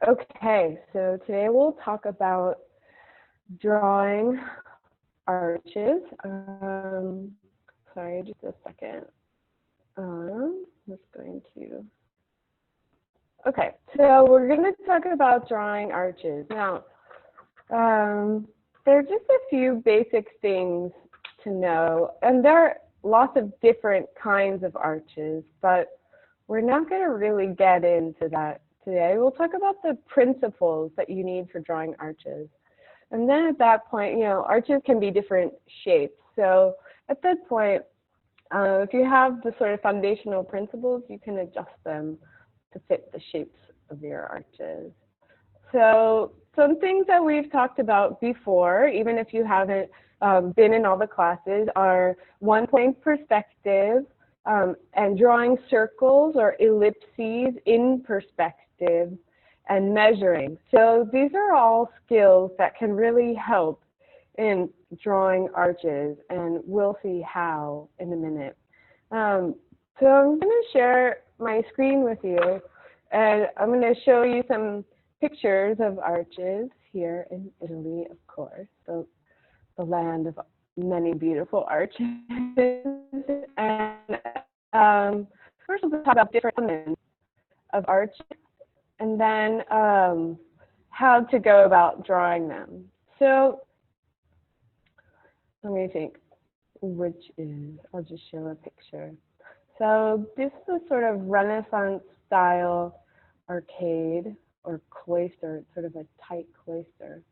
Okay, so today we'll talk about drawing arches. Sorry, just a second. I'm just going to. Okay, so we're going to talk about drawing arches. Now, there are just a few basic things to know, and there are lots of different kinds of arches, but we're not going to really get into that today. We'll talk about the principles that you need for drawing arches. And then at that point, arches can be different shapes. So at that point, if you have the sort of foundational principles, you can adjust them to fit the shapes of your arches. So some things that we've talked about before, even if you haven't been in all the classes, are one-point perspective and drawing circles or ellipses in perspective and measuring. So these are all skills that can really help in drawing arches, and we'll see how in a minute. So I'm going to share my screen with you, and I'm going to show you some pictures of arches here in Italy, of course, the land of many beautiful arches. And first we'll talk about different elements of arches, and then how to go about drawing them. So let me think which is, I'll just show a picture. So this is a sort of Renaissance style arcade or cloister. It's sort of a tight cloister.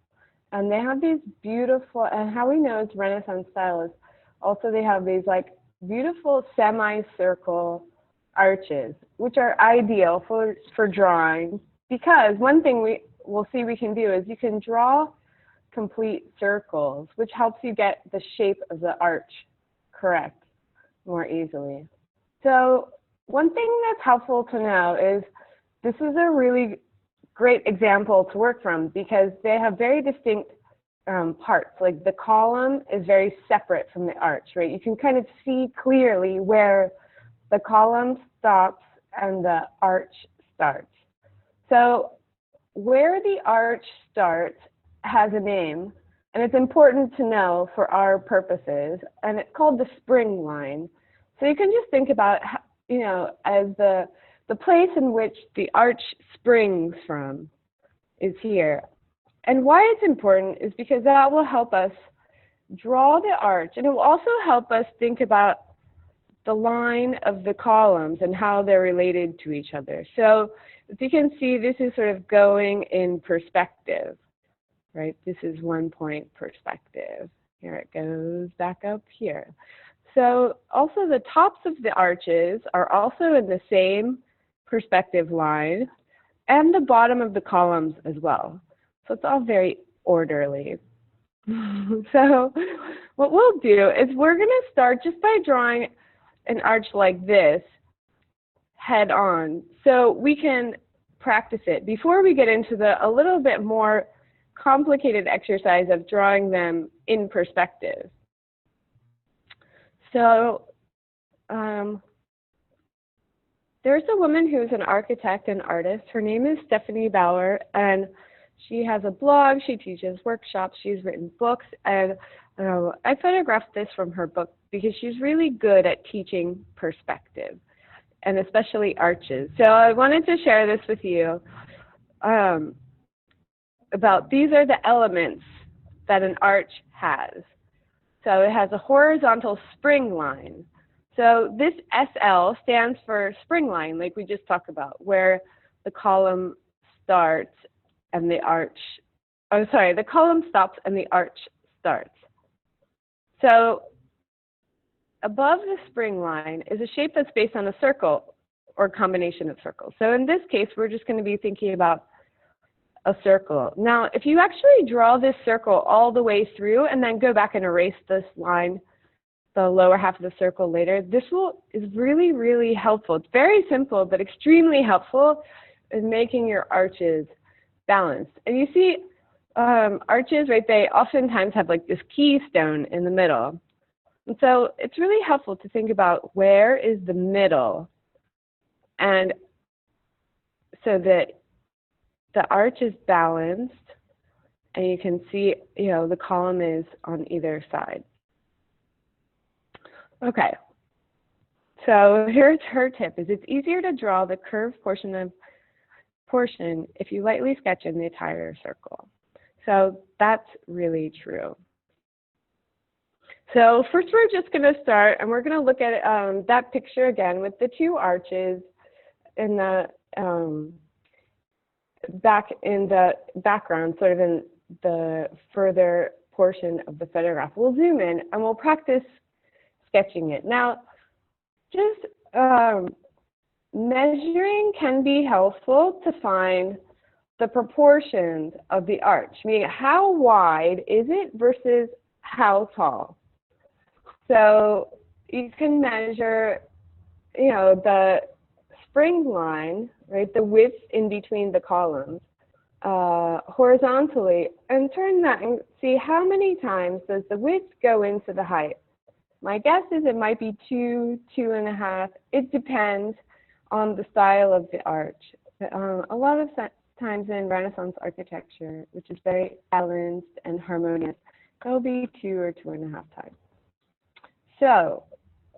And they have these beautiful, and how we know it's Renaissance style is also they have these like beautiful semicircle arches, which are ideal for drawing, because one thing we'll see we can do is you can draw complete circles, which helps you get the shape of the arch correct more easily. So one thing that's helpful to know is this is a really great example to work from because they have very distinct parts. Like the column is very separate from the arch, right? You can kind of see clearly where the column stops and the arch starts. So where the arch starts has a name, and it's important to know for our purposes, and it's called the spring line. So you can just think about, as the place in which the arch springs from is here. And why it's important is because that will help us draw the arch, and it will also help us think about the line of the columns and how they're related to each other. So as you can see, this is sort of going in perspective, right? This is one point perspective. Here it goes back up here. So also the tops of the arches are also in the same perspective line, and the bottom of the columns as well. So it's all very orderly. So what we'll do is we're going to start just by drawing an arch like this head on, so we can practice it before we get into a little bit more complicated exercise of drawing them in perspective. So there's a woman who's an architect and artist. Her name is Stephanie Bauer, and she has a blog. She teaches workshops. She's written books, and I photographed this from her book because she's really good at teaching perspective, and especially arches. So I wanted to share this with you about these are the elements that an arch has. So it has a horizontal spring line. So this SL stands for spring line, like we just talked about, where the column starts and the arch, the column stops and the arch starts. So above the spring line is a shape that's based on a circle or combination of circles. So in this case, we're just going to be thinking about a circle. Now, if you actually draw this circle all the way through and then go back and erase this line, the lower half of the circle later, this is really, really helpful. It's very simple, but extremely helpful in making your arches balanced. And you see arches, right, they oftentimes have like this keystone in the middle. And so it's really helpful to think about where is the middle, and so that the arch is balanced, and you can see, the column is on either side. Okay, so here's her tip, is it's easier to draw the curved portion if you lightly sketch in the entire circle. So that's really true. So first we're just going to start, and we're going to look at that picture again with the two arches in the background, sort of in the further portion of the photograph. We'll zoom in and we'll practice sketching it. Now, just measuring can be helpful to find the proportions of the arch, meaning how wide is it versus how tall. So you can measure, the spring line, right, the width in between the columns, horizontally, and turn that and see how many times does the width go into the height. My guess is it might be 2, 2.5. It depends on the style of the arch. A lot of times in Renaissance architecture, which is very balanced and harmonious, it'll be 2 or 2.5 times. So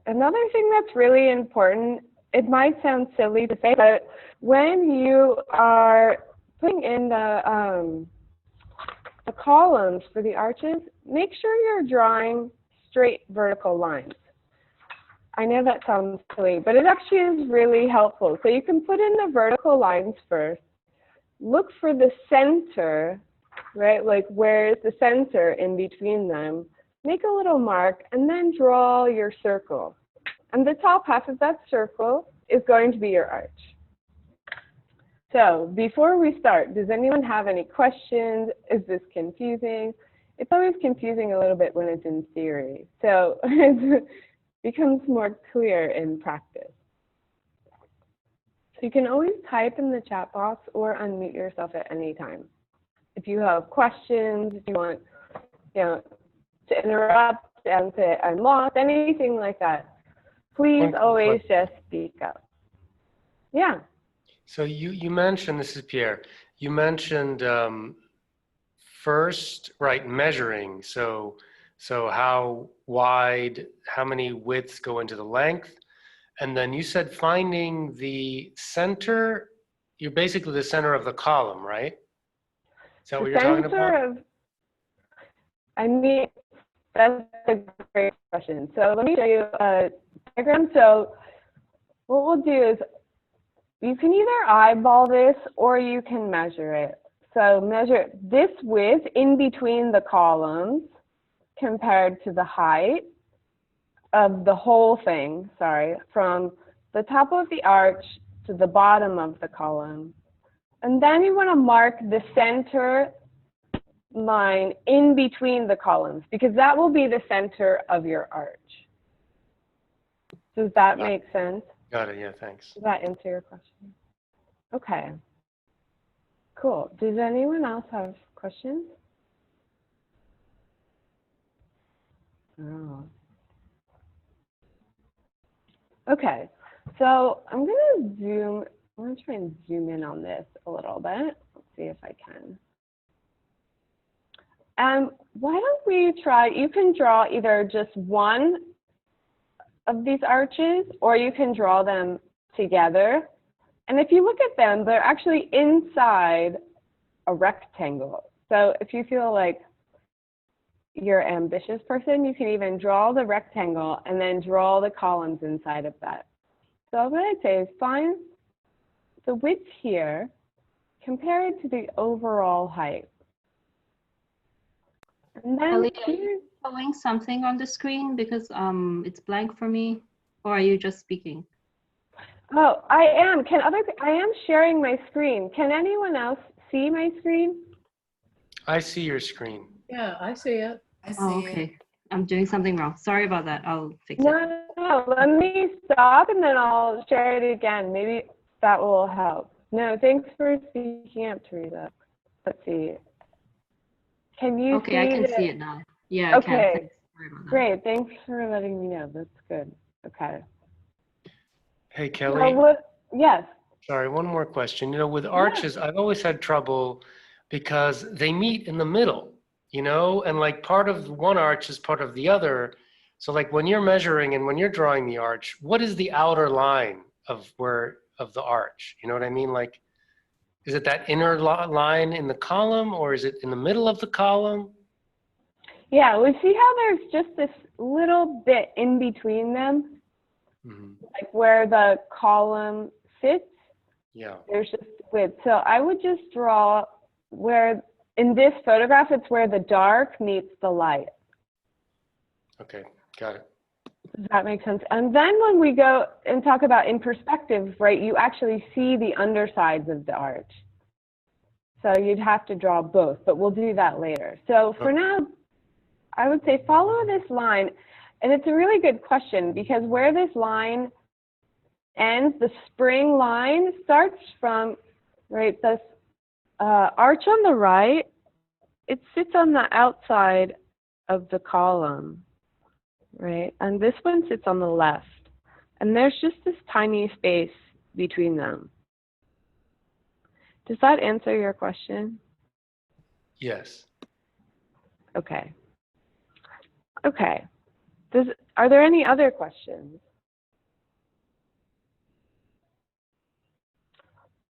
another thing that's really important, it might sound silly to say, but when you are putting in the columns for the arches, make sure you're drawing straight vertical lines. I know that sounds silly, but it actually is really helpful. So you can put in the vertical lines first, look for the center, right, like where is the center in between them, make a little mark, and then draw your circle. And the top half of that circle is going to be your arch. So before we start, does anyone have any questions? Is this confusing? It's always confusing a little bit when it's in theory. So it becomes more clear in practice. So you can always type in the chat box or unmute yourself at any time. If you have questions, if you want to interrupt and say I'm lost, anything like that, please always just speak up. Yeah. So you mentioned, this is Pierre, you mentioned first, right, measuring. So how wide, how many widths go into the length. And then you said finding the center, you're basically the center of the column, right? Is that what you're talking about? That's a great question. So let me show you a diagram. So what we'll do is you can either eyeball this or you can measure it. So measure this width in between the columns compared to the height of the whole thing, from the top of the arch to the bottom of the column. And then you want to mark the center line in between the columns, because that will be the center of your arch. Does that make sense? Got it, yeah, thanks. Does that answer your question? Okay. Cool. Does anyone else have questions? Oh. Okay, so I'm going to try and zoom in on this a little bit. Let's see if I can. Why don't we try, you can draw either just one of these arches, or you can draw them together. And if you look at them, they're actually inside a rectangle. So if you feel like you're an ambitious person, you can even draw the rectangle and then draw the columns inside of that. So what I'd say is find the width here, compare it to the overall height. And then Ellie, are you showing something on the screen because it's blank for me, or are you just speaking? Oh, I am. I am sharing my screen. Can anyone else see my screen? I see your screen. Yeah, I see it. I see okay. I'm doing something wrong. Sorry about that. I'll fix it. No, let me stop and then I'll share it again. Maybe that will help. No, thanks for speaking up, Theresa. Let's see. Can you see? Okay, I can see it now. Yeah, okay. I can. Sorry about that. Great. Thanks for letting me know. That's good. Okay. Hey, Kelly. Yes. Sorry, one more question. With Yeah. arches, I've always had trouble because they meet in the middle, and like part of one arch is part of the other. So like when you're measuring and when you're drawing the arch, what is the outer line of the arch? You know what I mean? Like, is it that inner line in the column or is it in the middle of the column? Yeah, we see how there's just this little bit in between them, like where the column sits. Yeah. There's just width. So I would just draw where, in this photograph, it's where the dark meets the light. Okay, got it. Does that make sense? And then when we go and talk about in perspective, right, you actually see the undersides of the arch. So you'd have to draw both, but we'll do that later. So for now, I would say follow this line. And it's a really good question because where this line ends, the spring line starts from, right, this arch on the right, it sits on the outside of the column, right? And this one sits on the left. And there's just this tiny space between them. Does that answer your question? Yes. Okay. Okay. Are there any other questions?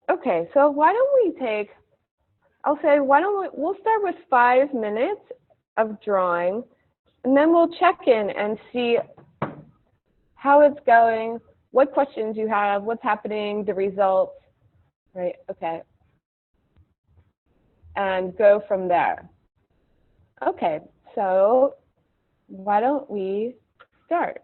Okay, so why don't we take, I'll say, we'll start with 5 minutes of drawing, and then we'll check in and see how it's going, what questions you have, what's happening, the results, right? Okay. And go from there. Okay, so why don't we start?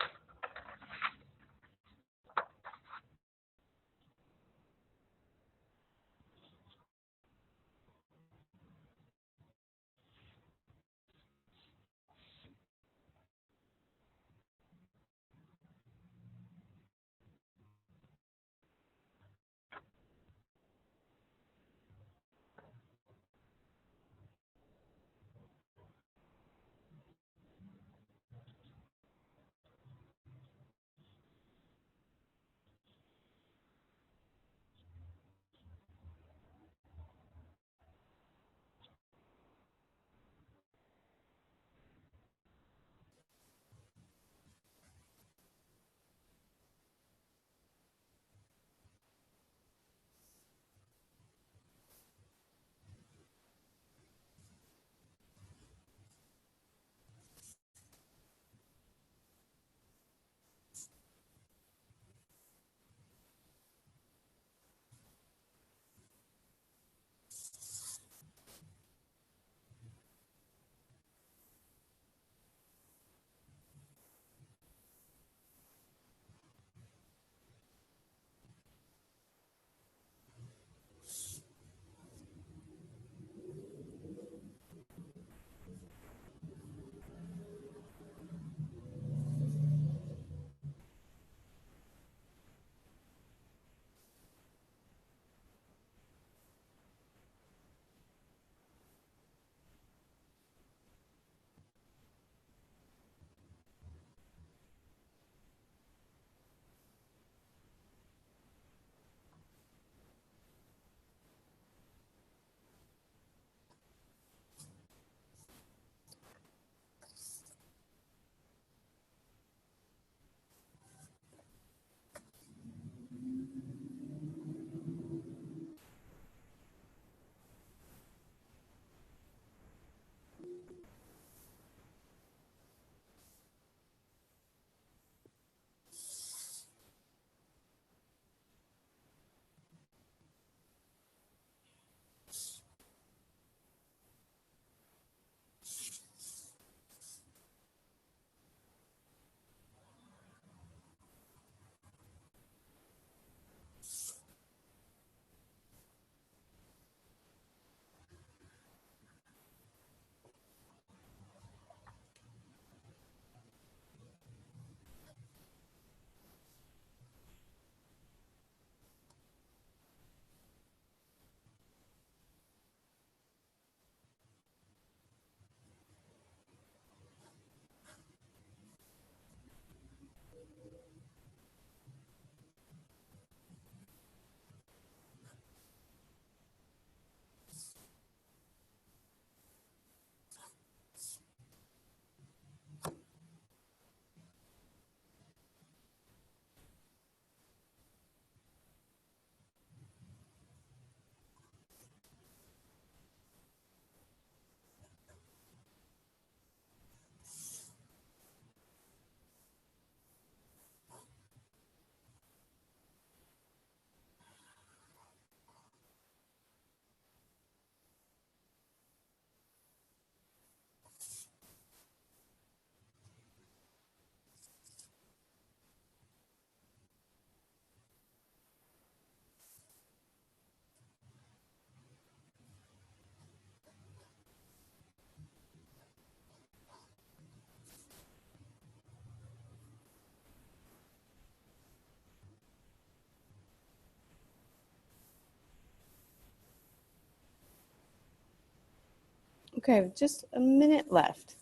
Okay, just a minute left.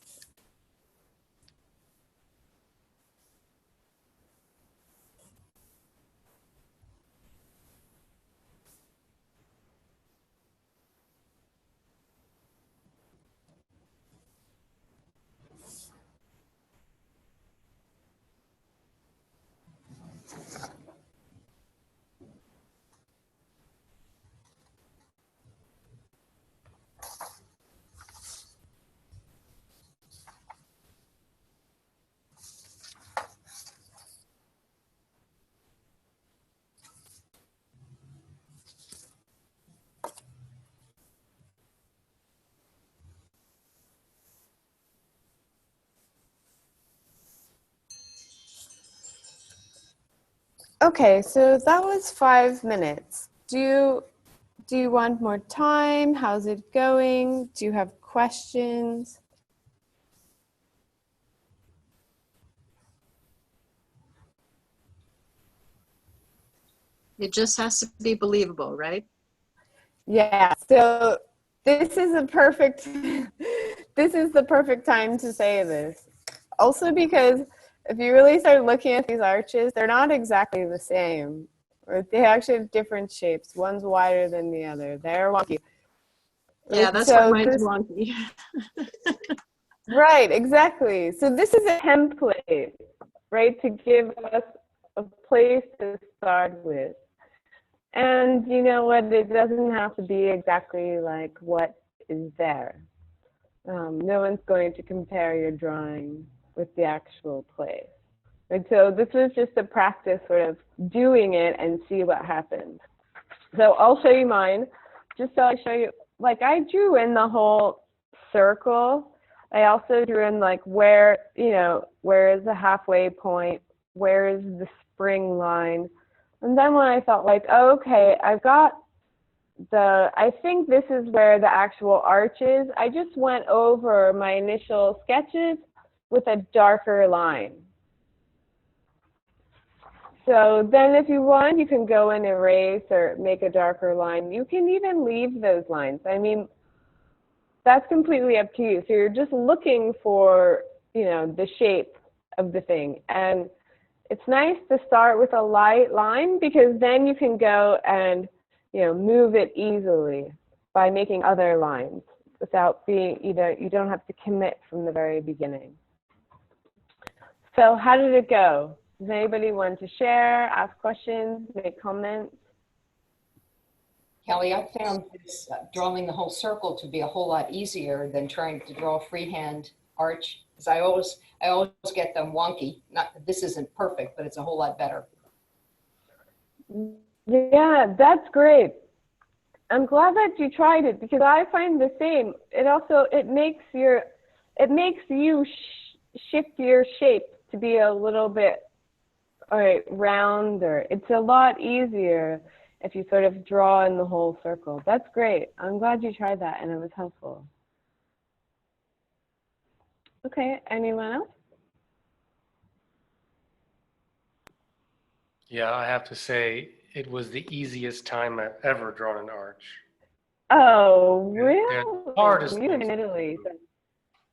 Okay, so that was 5 minutes. Do you want more time? How's it going? Do you have questions? It just has to be believable, right? Yeah, so this is a perfect this is the perfect time to say this. Also because if you really start looking at these arches, they're not exactly the same. Or they actually have different shapes. One's wider than the other. They're wonky. Yeah, that's why So mine's this, wonky. right, exactly. So this is a template, right, to give us a place to start with. And you know what? It doesn't have to be exactly like what is there. No one's going to compare your drawing with the actual place. And so this is just a practice sort of doing it and see what happens. So I'll show you mine. Just so I show you, like I drew in the whole circle. I also drew in like where, you know, where is the halfway point? Where is the spring line? And then when I felt like, oh, okay, I've got I think this is where the actual arch is, I just went over my initial sketches with a darker line. So then if you want, you can go and erase or make a darker line. You can even leave those lines. I mean, that's completely up to you. So you're just looking for, you know, the shape of the thing. And it's nice to start with a light line because then you can go and, you know, move it easily by making other lines without being, you don't have to commit from the very beginning. So how did it go? Does anybody want to share, ask questions, make comments? Kelly, I found this drawing the whole circle to be a whole lot easier than trying to draw a freehand arch, because I always get them wonky. Not this isn't perfect, but it's a whole lot better. Yeah, that's great. I'm glad that you tried it because I find the same. It also it makes you shift your shape to be a little bit rounder. It's a lot easier if you sort of draw in the whole circle. That's great. I'm glad you tried that and it was helpful. Okay, anyone else? Yeah, I have to say it was the easiest time I've ever drawn an arch. Oh, They're really? the hardest You live things in Italy. So.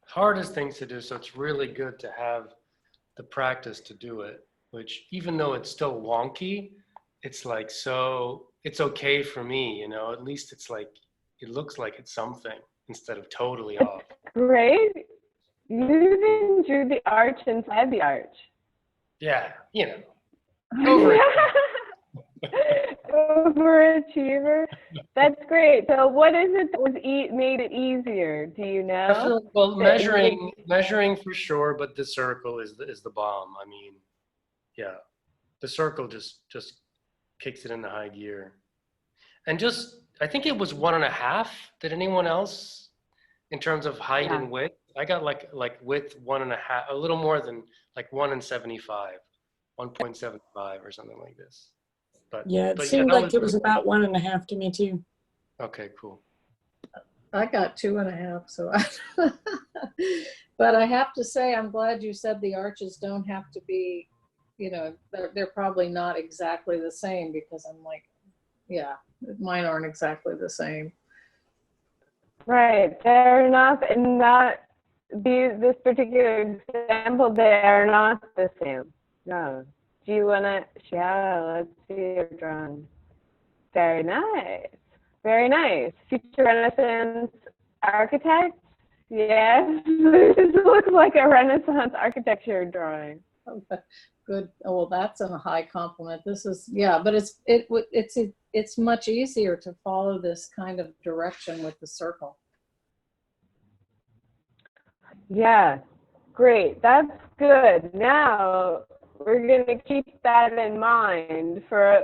hardest things to do, so it's really good to have the practice to do it, which even though it's still wonky, it's like, so it's okay for me, you know, at least it's like, it looks like it's something instead of totally off. Great. You even drew the arch inside the arch. Yeah, you know, over Overachiever. That's great. So what is it that was made it easier? Do you know? Definitely, well, measuring for sure, but the circle is the bomb. I mean, yeah, the circle just kicks it into high gear. And just, I think it was 1.5. Did anyone else, in terms of height and width? I got like width 1.5, a little more than like 1.75, 1.75 or something like this. Yeah, it but seemed that like it was about 1.5 to me too. okay, cool. I got 2.5, so but I have to say, I'm glad you said the arches don't have to be, you know, they're probably not exactly the same, because I'm like, yeah, mine aren't exactly the same. Right. They're not in that this particular example. They are not the same. No. Do you want to? Yeah. Let's see your drawing. Very nice. Very nice. Future Renaissance architect. Yes. This looks like a Renaissance architecture drawing. Good. Oh, well, that's a high compliment. This is, yeah, but it's much easier to follow this kind of direction with the circle. Yeah, great. That's good. Now we're going to keep that in mind for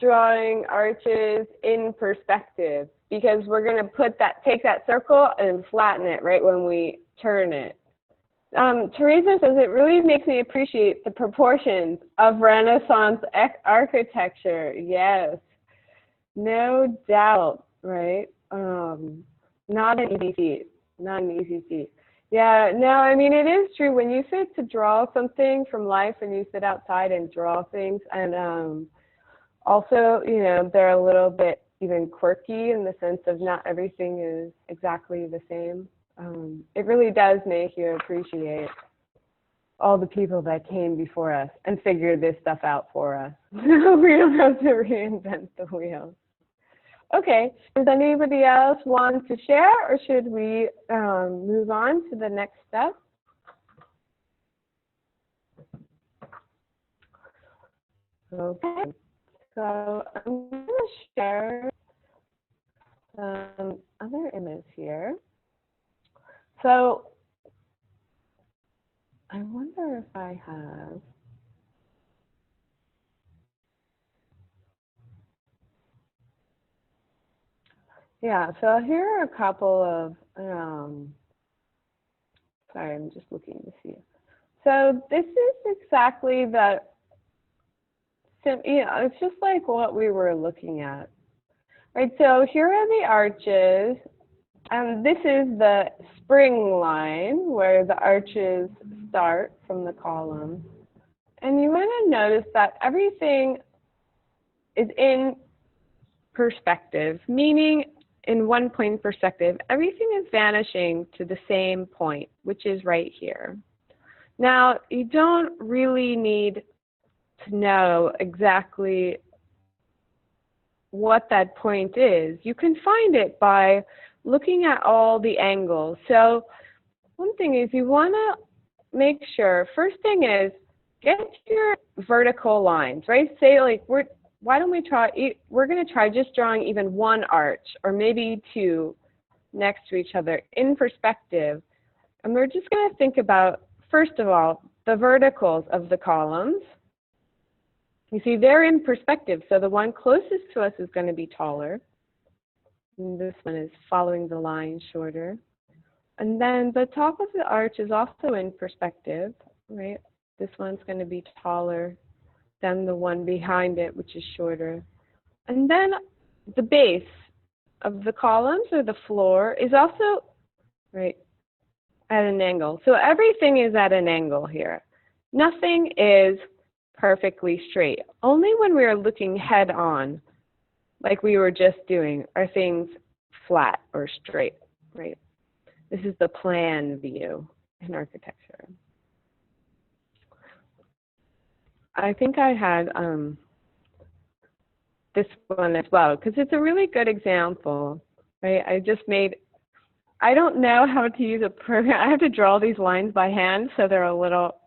drawing arches in perspective, because we're going to take that circle and flatten it right when we turn it. Theresa says it really makes me appreciate the proportions of Renaissance architecture. Yes, no doubt, right? Not an easy feat. Not an easy feat. Yeah, no, I mean, it is true. When you sit to draw something from life and you sit outside and draw things, and also, you know, they're a little bit even quirky in the sense of not everything is exactly the same. It really does make you appreciate all the people that came before us and figured this stuff out for us. We don't have to reinvent the wheel. Okay, does anybody else want to share, or should we move on to the next step? Okay, so I'm going to share some other images here. So I wonder if I have. Yeah, so here are a couple of, sorry, I'm just looking to see. So this is exactly the, you know, it's just like what we were looking at. Right, so here are the arches, and this is the spring line where the arches start from the column. And you want to notice that everything is in perspective, meaning in one point perspective, everything is vanishing to the same point, which is right here. Now, you don't really need to know exactly what that point is. You can find it by looking at all the angles. So one thing is you want to make sure, first thing is get your vertical lines, right? Say like why don't we try, we're going to try just drawing even one arch or maybe two next to each other in perspective. And we're just going to think about, first of all, the verticals of the columns. You see, they're in perspective, so the one closest to us is going to be taller. And this one is following the line shorter. And then the top of the arch is also in perspective, right? This one's going to be taller than the one behind it, which is shorter. And then the base of the columns or the floor is also, right, at an angle. So everything is at an angle here. Nothing is perfectly straight. Only when we are looking head on, like we were just doing, are things flat or straight, right? This is the plan view in architecture. I think I had this one as well, because it's a really good example, right? I don't know how to use a program. I have to draw these lines by hand, so they're a little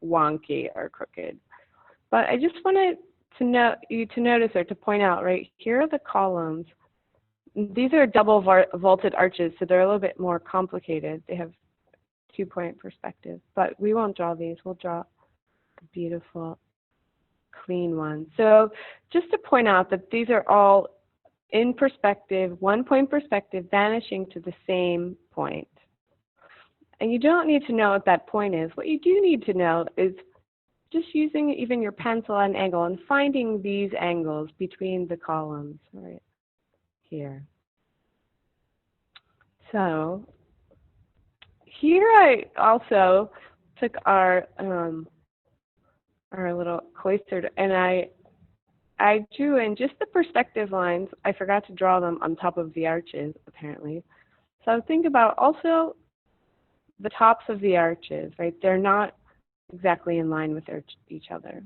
wonky or crooked. But I just wanted to notice or to point out, right, here are the columns. These are double vaulted arches, so they're a little bit more complicated. They have 2-point perspective, but we won't draw these. We'll draw the beautiful, clean one. So just to point out that these are all in perspective, 1-point perspective, vanishing to the same point. And you don't need to know what that point is. What you do need to know is just using even your pencil at an angle and finding these angles between the columns, right here. So here I also took our little cloister, and I drew in just the perspective lines. I forgot to draw them on top of the arches, apparently. So think about also the tops of the arches, right? They're not exactly in line with each other.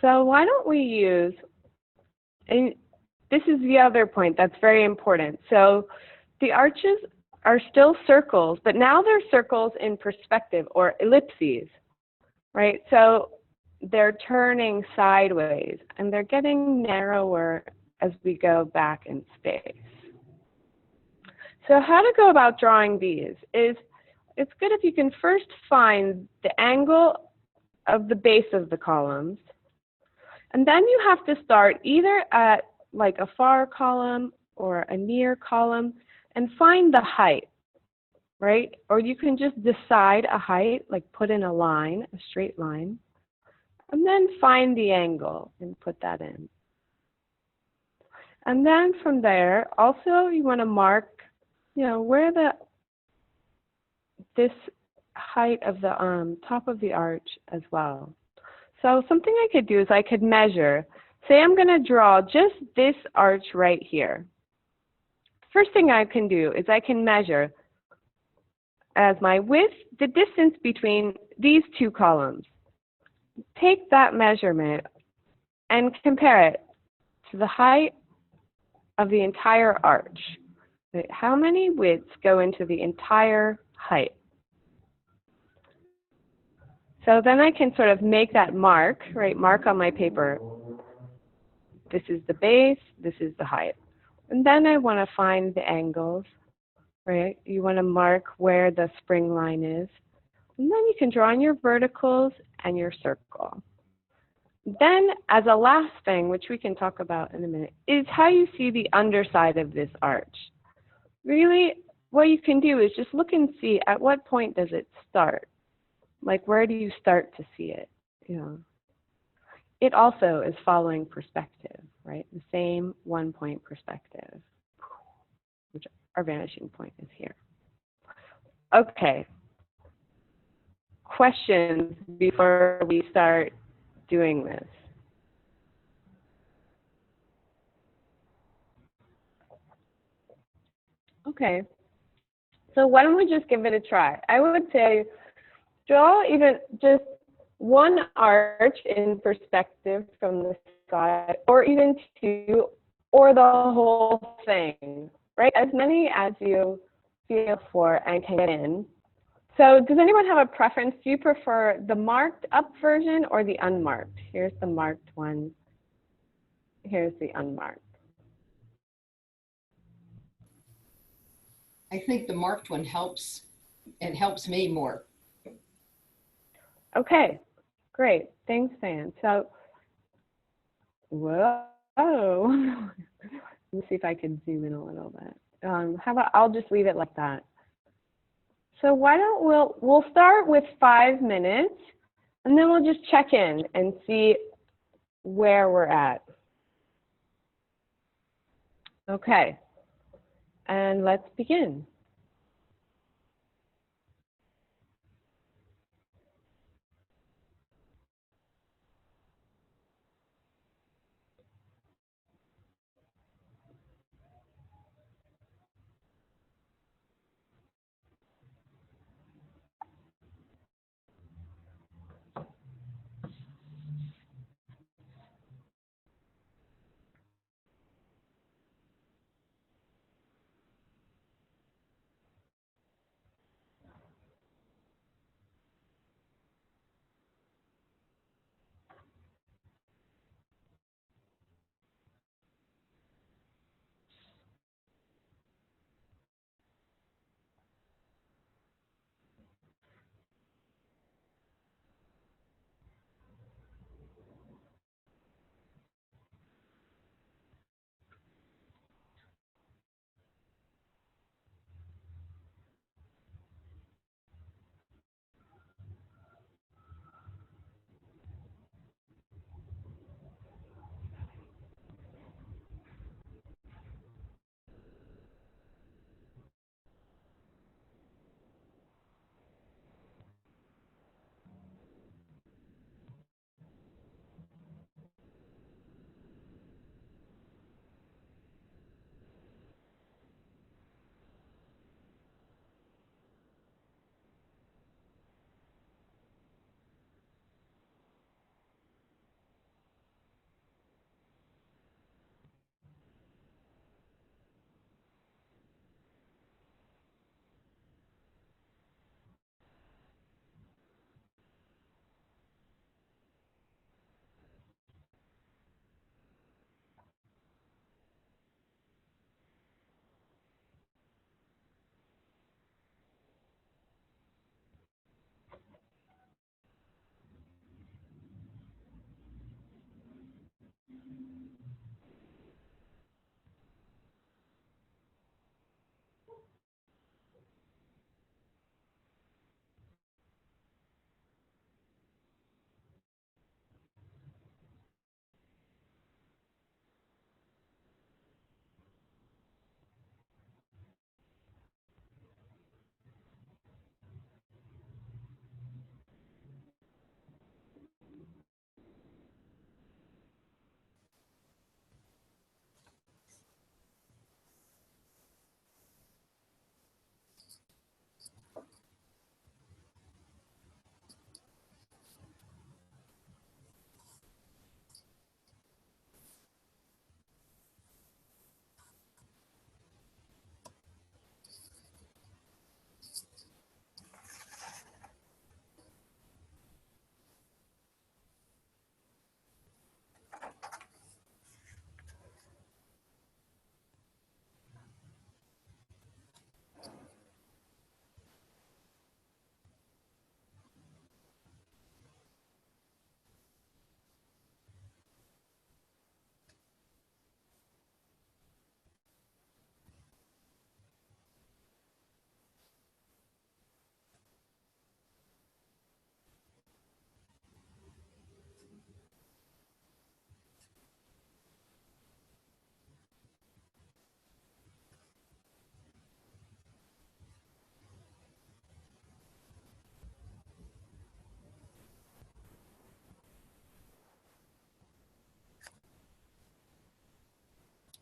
So why don't we use, and this is the other point that's very important. So the arches are still circles, but now they're circles in perspective, or ellipses, right? So they're turning sideways, and they're getting narrower as we go back in space. So how to go about drawing these is, it's good if you can first find the angle of the base of the columns, and then you have to start either at like a far column or a near column and find the height, right? Or you can just decide a height, like put in a line, a straight line, and then find the angle and put that in. And then from there, also you want to mark, you know, where this height of the top of the arch as well. So something I could do is I could measure. Say I'm going to draw just this arch right here. First thing I can do is I can measure as my width the distance between these two columns. Take that measurement and compare it to the height of the entire arch. How many widths go into the entire height? So then I can sort of make that mark, right, mark on my paper. This is the base, this is the height. And then I want to find the angles, right? You want to mark where the spring line is. And then you can draw in your verticals and your circle. Then, as a last thing, which we can talk about in a minute, is how you see the underside of this arch. Really, what you can do is just look and see at what point does it start. Like, where do you start to see it? You know, it also is following perspective, right? The same one-point perspective, which our vanishing point is here. Okay. Questions before we start doing this? Okay. So why don't we just give it a try? I would say draw even just one arch in perspective from the sky, or even two, or the whole thing, right? As many as you feel for and can get in. So does anyone have a preference? Do you prefer the marked up version or the unmarked? Here's the marked one. Here's the unmarked. I think the marked one helps. It helps me more. Okay, great. Thanks, Diane. So, whoa. Let me see if I can zoom in a little bit. How about I'll just leave it like that. So why don't we'll start with 5 minutes, and then we'll just check in and see where we're at. Okay, and let's begin.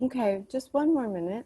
Okay, just one more minute.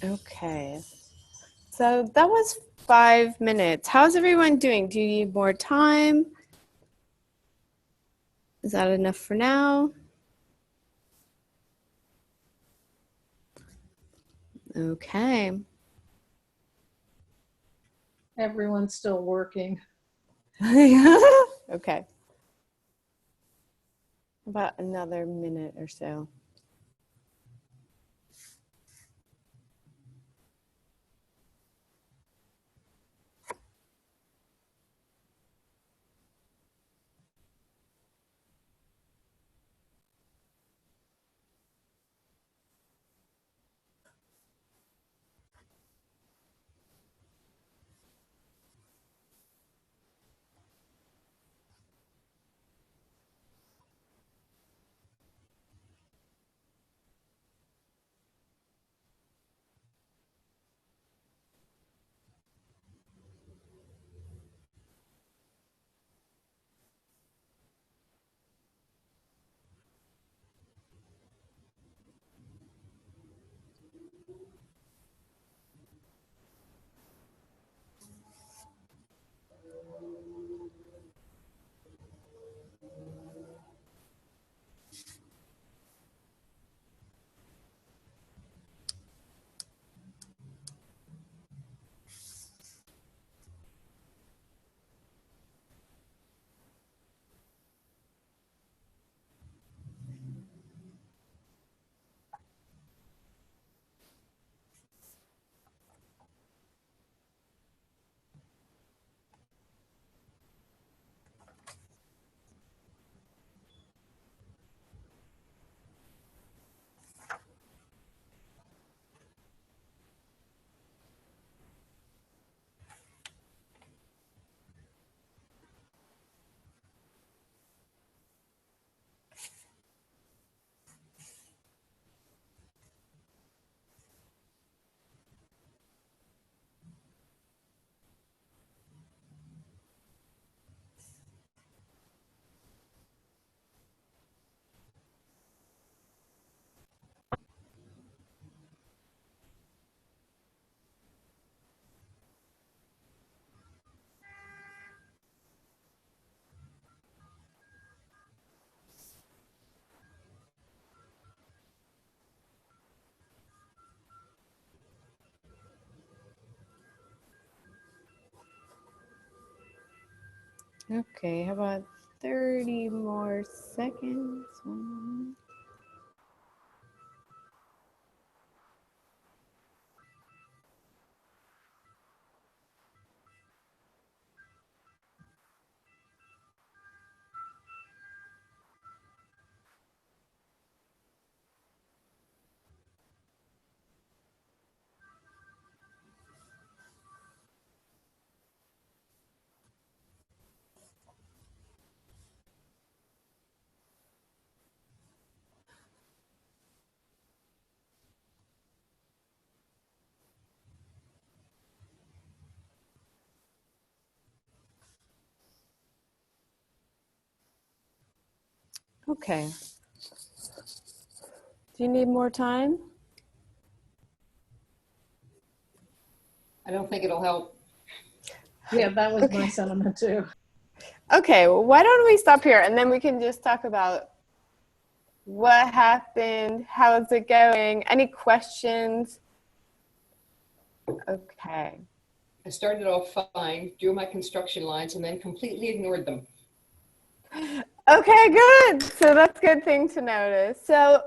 Okay, so that was 5 minutes. How's everyone doing? Do you need more time? Is that enough for now? Okay. Everyone's still working. Okay. About another minute or so. Okay, how about 30 more seconds? Okay. Do you need more time? I don't think it'll help. Yeah, that was my Okay. sentiment too. Okay, well, why don't we stop here and then we can just talk about What happened? How's it going? Any questions? Okay. I started off fine, drew my construction lines, and then completely ignored them. Okay, good. So that's a good thing to notice. So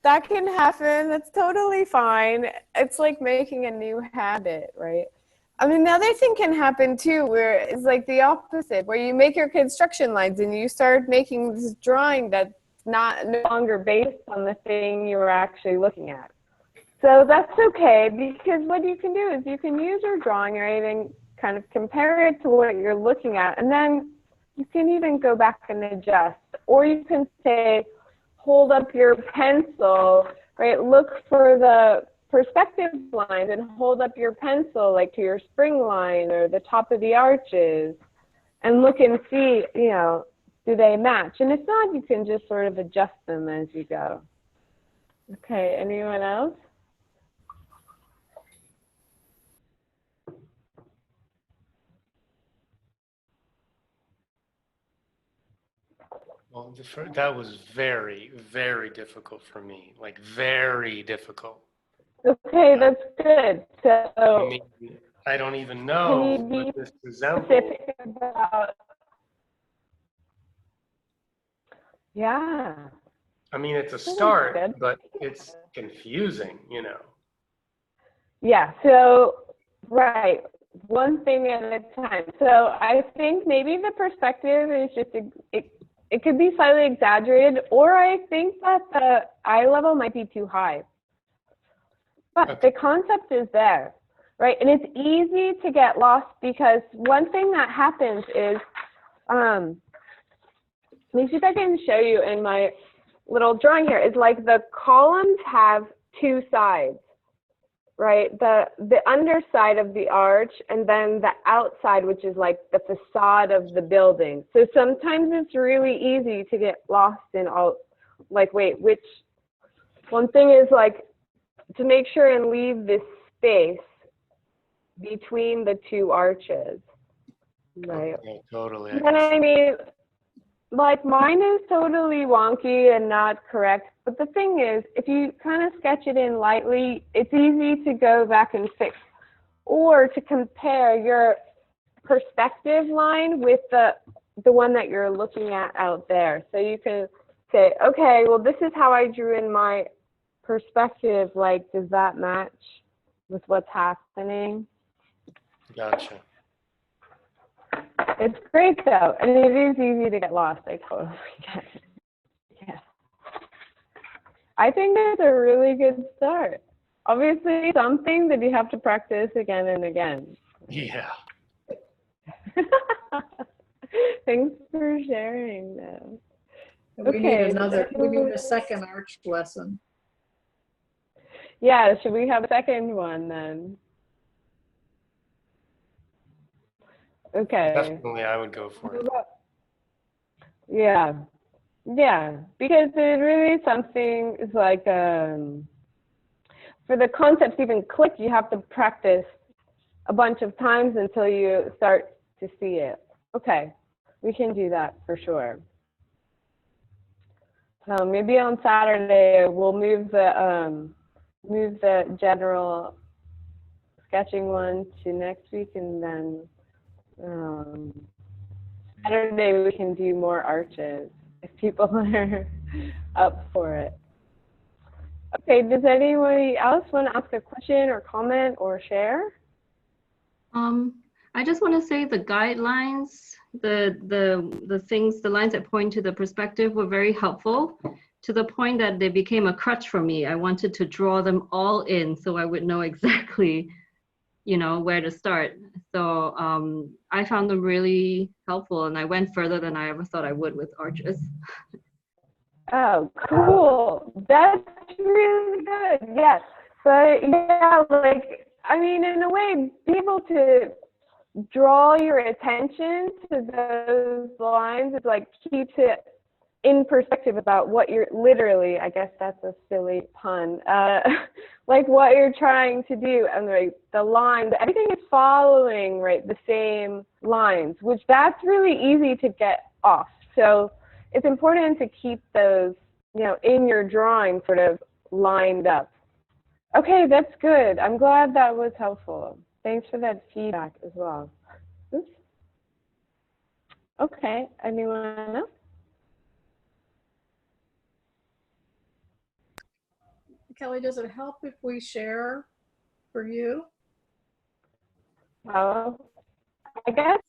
that can happen. That's totally fine. It's like making a new habit, right? I mean, the other thing can happen too, where it's like the opposite, where you make your construction lines and you start making this drawing that's no longer based on the thing you were actually looking at. So that's okay, because what you can do is you can use your drawing, right, and kind of compare it to what you're looking at, and then you can even go back and adjust. Or you can say, hold up your pencil, right, look for the perspective lines and hold up your pencil like to your spring line or the top of the arches and look and see, you know, do they match? And if not, you can just sort of adjust them as you go. Okay, anyone else? Well, that was very, very difficult for me, like very difficult. Okay, that's good. So I mean, I don't even know can you what be this resembles. specific about? Yeah. I mean, it's a That was start, good. but it's confusing, you know. Yeah, so, right, one thing at a time. So I think maybe the perspective is just, it could be slightly exaggerated, or I think that the eye level might be too high. But Okay. the concept is there, right? And it's easy to get lost because one thing that happens is, let me see if I can show you in my little drawing here, is like the columns have two sides. Right, the underside of the arch and then the outside, which is like the facade of the building. So sometimes it's really easy to get lost in all, like, wait, which, one thing is like to make sure and leave this space between the two arches, right? Okay, totally. And I mean, like mine is totally wonky and not correct, but the thing is, if you kind of sketch it in lightly, it's easy to go back and fix, or to compare your perspective line with the one that you're looking at out there. So you can say, okay, well, this is how I drew in my perspective. Like, does that match with what's happening? Gotcha. It's great though, and it is easy to get lost. I totally get it. Yeah. I think it's a really good start. Obviously, something that you have to practice again and again. Yeah. Thanks for sharing that. We need a second arch lesson. Yeah, should we have a second one then? Okay. Definitely, I would go for it. Yeah. Yeah, because it really is something, it's like, for the concepts to even click, you have to practice a bunch of times until you start to see it. Okay, we can do that for sure. So maybe on Saturday, we'll move the general sketching one to next week, and then Saturday we can do more arches if people are up for it. Okay, does anybody else want to ask a question or comment or share? I just want to say the guidelines, the things, the lines that point to the perspective were very helpful, to the point that they became a crutch for me. I wanted to draw them all in so I would know exactly, you know, where to start. So I found them really helpful, and I went further than I ever thought I would with arches. Oh, cool. That's really good. Yes. But yeah, like, I mean, in a way, be able to draw your attention to those lines is like keeps it in perspective about what you're literally, I guess that's a silly pun, like what you're trying to do, and like the line, everything is following, right, the same lines, which that's really easy to get off. So it's important to keep those in your drawing sort of lined up. Okay, that's good. I'm glad that was helpful. Thanks for that feedback as well. Oops. Okay, anyone else? Kelly, does it help if we share for you? Well, I guess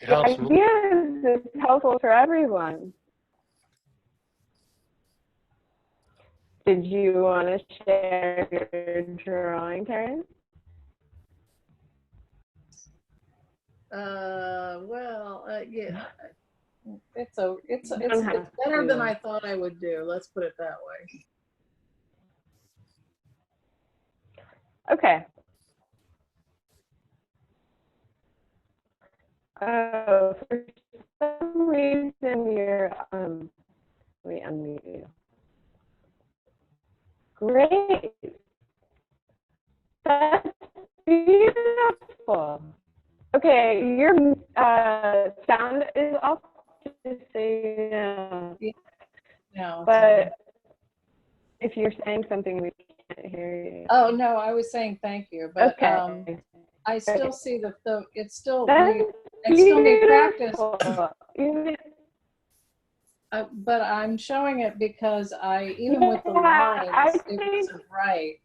It the helps me. idea is it's helpful for everyone. Did you want to share your drawing, Karen? Yeah, it's don't have better than to. I thought I would do. Let's put it that way. Okay. Oh, for some reason you're let me unmute you. Great. That's beautiful. Okay, your sound is off, just so you know. No. But if you're saying something, we can't hear you. Oh no, I was saying thank you, but Okay. I still see it's still That's I still need practice. beautiful. But I'm showing it because even with the lines, it wasn't right.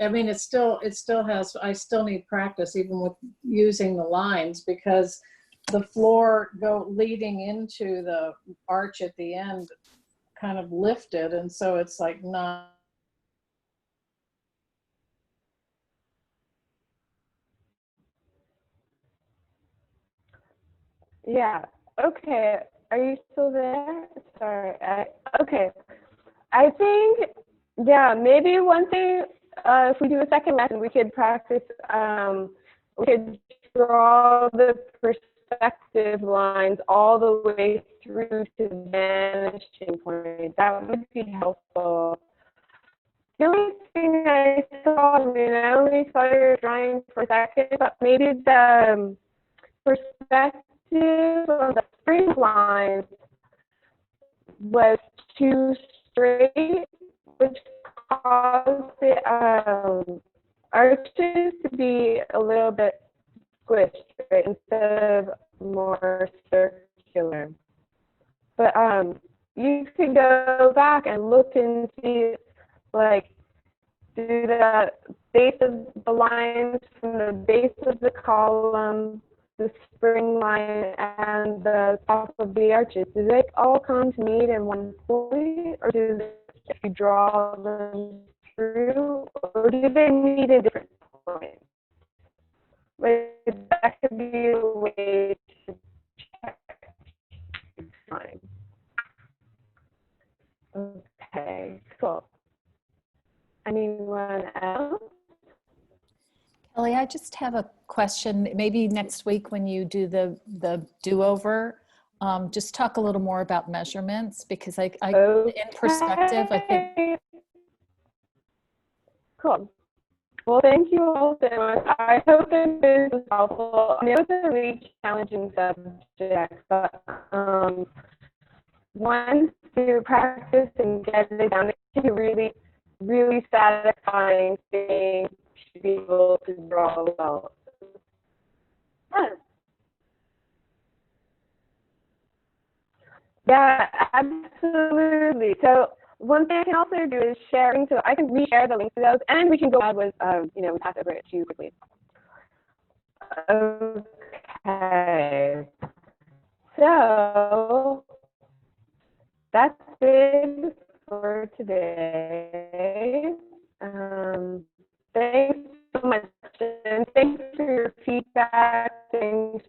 I mean, it still has, I still need practice even with using the lines because the floor leading into the arch at the end kind of lifted. And so it's like not. Yeah. Okay. Are you still there? Sorry. Okay. I think, yeah, maybe one thing, if we do a second lesson, we could practice, we could draw the perspective lines all the way through to the vanishing point. That would be helpful. The only thing I saw, I mean, I only saw your drawing for a second, but maybe the perspective on the spring lines was too straight, which caused the arches to be a little bit squished, right, instead of more circular. But you could go back and look and see, like, do the base of the lines from the base of the column, the spring line, and the top of the arches. Do they all come to meet in one point, or do they, if you draw them through, or do they meet in different points? Like, that could be a way to check time. Okay, cool. Anyone else? Kelly, I just have a question. Maybe next week when you do the do-over, just talk a little more about measurements because I in perspective, I think. Cool. Well, thank you all so much. I hope this was helpful. I know it's a really challenging subject, but once you practice and get it down, it can be really, really satisfying thing to be able to draw well. Yeah, absolutely. So one thing I can also do is sharing, so I can reshare the links to those, and we can go ahead with, we pass over it too quickly. Okay. So that's it for today. Thanks so much, and thanks for your feedback. Thanks